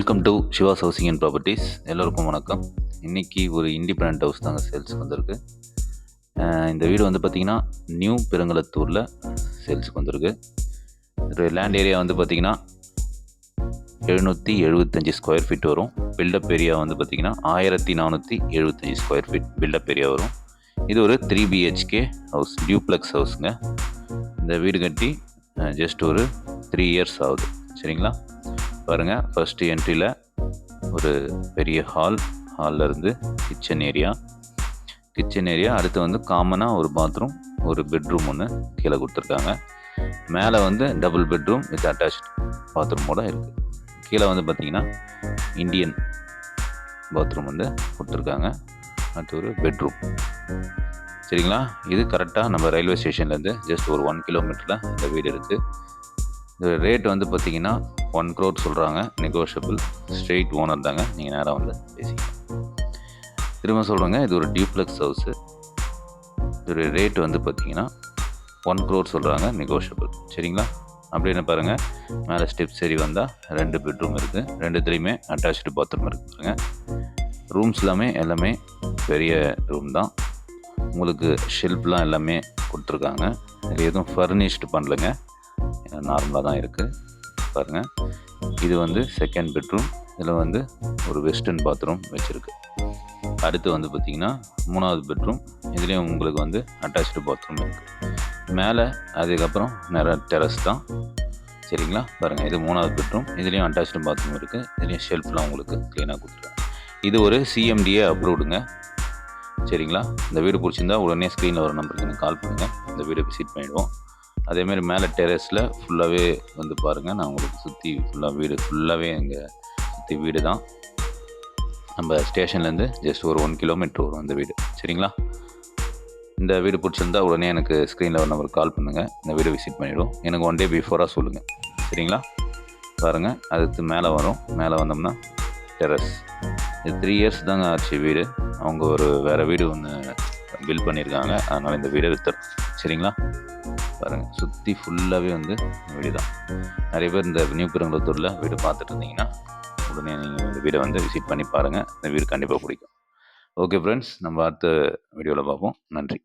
Welcome to Siva's housing and properties. எல்லோருக்கும் வணக்கம். இன்றைக்கி ஒரு இண்டிபெண்ட் ஹவுஸ் தாங்க சேல்ஸுக்கு வந்திருக்கு. இந்த வீடு வந்து பார்த்திங்கன்னா நியூ பெருங்கலத்தூரில் சேல்ஸுக்கு வந்திருக்கு. ஒரு லேண்ட் ஏரியா வந்து பார்த்திங்கன்னா 775 ஸ்கொயர் ஃபீட் வரும். பில்டப் ஏரியா வந்து பார்த்திங்கன்னா 1475 ஸ்கொயர் ஃபீட் பில்டப் ஏரியா வரும். இது ஒரு 3 BHK ஹவுஸ், டியூப்ளெக்ஸ் ஹவுஸுங்க. இந்த வீடு கட்டி ஜஸ்ட் ஒரு 3 இயர்ஸ் ஆகுது. சரிங்களா? பாருங்கள், ஃபஸ்ட்டு என்ட்ரியில் ஒரு பெரிய ஹாலில் இருந்து கிச்சன் ஏரியா அடுத்து வந்து காமனாக ஒரு பாத்ரூம், ஒரு பெட்ரூம் ஒன்று கீழே கொடுத்துருக்காங்க. மேலே வந்து டபுள் பெட்ரூம் வித் அட்டாச் பாத்ரூமோடு இருக்குது. கீழே வந்து பார்த்திங்கன்னா இந்தியன் பாத்ரூம் வந்து கொடுத்துருக்காங்க. அடுத்து ஒரு பெட்ரூம். சரிங்களா? இது கரெக்டாக நம்ம ரயில்வே ஸ்டேஷன்லேருந்து ஜஸ்ட் ஒரு 1 கிலோமீட்டரில் இந்த வீடு இருக்குது. இது ரேட் வந்து பார்த்திங்கன்னா 1 crore சொல்கிறாங்க. நெகோஷியபிள். ஸ்ட்ரெயிட் ஓனர் தாங்க, நீங்கள் நேராக வந்து பேசிக்கலாம். திரும்ப சொல்கிறேங்க, இது ஒரு டியூப்ளெக்ஸ் ஹவுஸு. இதோடைய ரேட் வந்து பார்த்திங்கன்னா 1 crore சொல்கிறாங்க, நெகோஷியபிள். சரிங்களா? அப்படின்னு பாருங்கள், மேலே ஸ்டெப்ஸ் ஏறி வந்தால் 2 பெட்ரூம் இருக்குது. 2த்துலேயுமே அட்டாச்சு பாத்ரூம் இருக்குது. பாருங்கள், ரூம்ஸ் எல்லாமே பெரிய ரூம் தான். உங்களுக்கு ஷெல்ஃப்லாம் எல்லாமே கொடுத்துருக்காங்க. இது எதுவும் ஃபர்னிஷ்டு பண்ணலைங்க, நார்மலாக தான் இருக்குது. பாருங்கள், இது வந்து செகண்ட் பெட்ரூம். இதில் வந்து ஒரு வெஸ்டர்ன் பாத்ரூம் வச்சுருக்கு. அடுத்து வந்து பார்த்திங்கன்னா 3வது பெட்ரூம். இதுலேயும் உங்களுக்கு வந்து அட்டாச்சு பாத்ரூம் இருக்குது. மேலே அதுக்கப்புறம் நிறைய டெரஸ் தான். சரிங்களா? பாருங்கள், இது 3வது பெட்ரூம். இதுலேயும் அட்டாச்சு பாத்ரூம் இருக்குது. இதுலேயும் ஷெல்ஃப்லாம் உங்களுக்கு க்ளீனாக கொடுத்துருக்காங்க. இது ஒரு CMDA அப்ரூவ்டுங்க. சரிங்களா? இந்த வீடு பிடிச்சிருந்தா உடனே ஸ்க்ரீனில் ஒரு நம்பருக்கு எனக்கு கால் பண்ணுங்கள். இந்த வீடை விசிட் பண்ணிவிடுவோம். அதேமாதிரி மேலே டெரஸில் ஃபுல்லாகவே வந்து பாருங்கள், நான் உங்களுக்கு சுற்றி வீடு ஃபுல்லாகவே இங்கே சுற்றி வீடு தான். நம்ம ஸ்டேஷன்லேருந்து ஜஸ்ட் ஒரு 1 கிலோமீட்டர் வரும் அந்த வீடு. சரிங்களா? இந்த வீடு பிடிச்சிருந்தா உடனே எனக்கு ஸ்க்ரீனில் ஒரு நம்பருக்கு கால் பண்ணுங்கள். இந்த வீடு விசிட் பண்ணிவிடுவோம். எனக்கு 1 day பிஃபோராக சொல்லுங்கள். சரிங்களா? பாருங்கள், அடுத்து மேலே வரும். மேலே வந்தோம்னா டெரஸ். இது 3 years தாங்க ஆச்சு வீடு. அவங்க ஒரு வேறு வீடு ஒன்று பில்ட் பண்ணியிருக்காங்க. அதனால் இந்த வீடை விற்றுறோம். சரிங்களா? பாருங்கள், சுற்றி ஃபுல்லாகவே வந்து வீடு தான். நிறைய பேர் இந்த நியூ பெருங்கலத்தூரில் வீடு பார்த்துட்டு இருந்தீங்கன்னா உடனே நீங்கள் இந்த வீடை வந்து விசிட் பண்ணி பாருங்கள். இந்த வீடு கண்டிப்பாக பிடிக்கும். ஓகே ஃப்ரெண்ட்ஸ், நம்ம அடுத்த வீடியோவில் பார்ப்போம். நன்றி.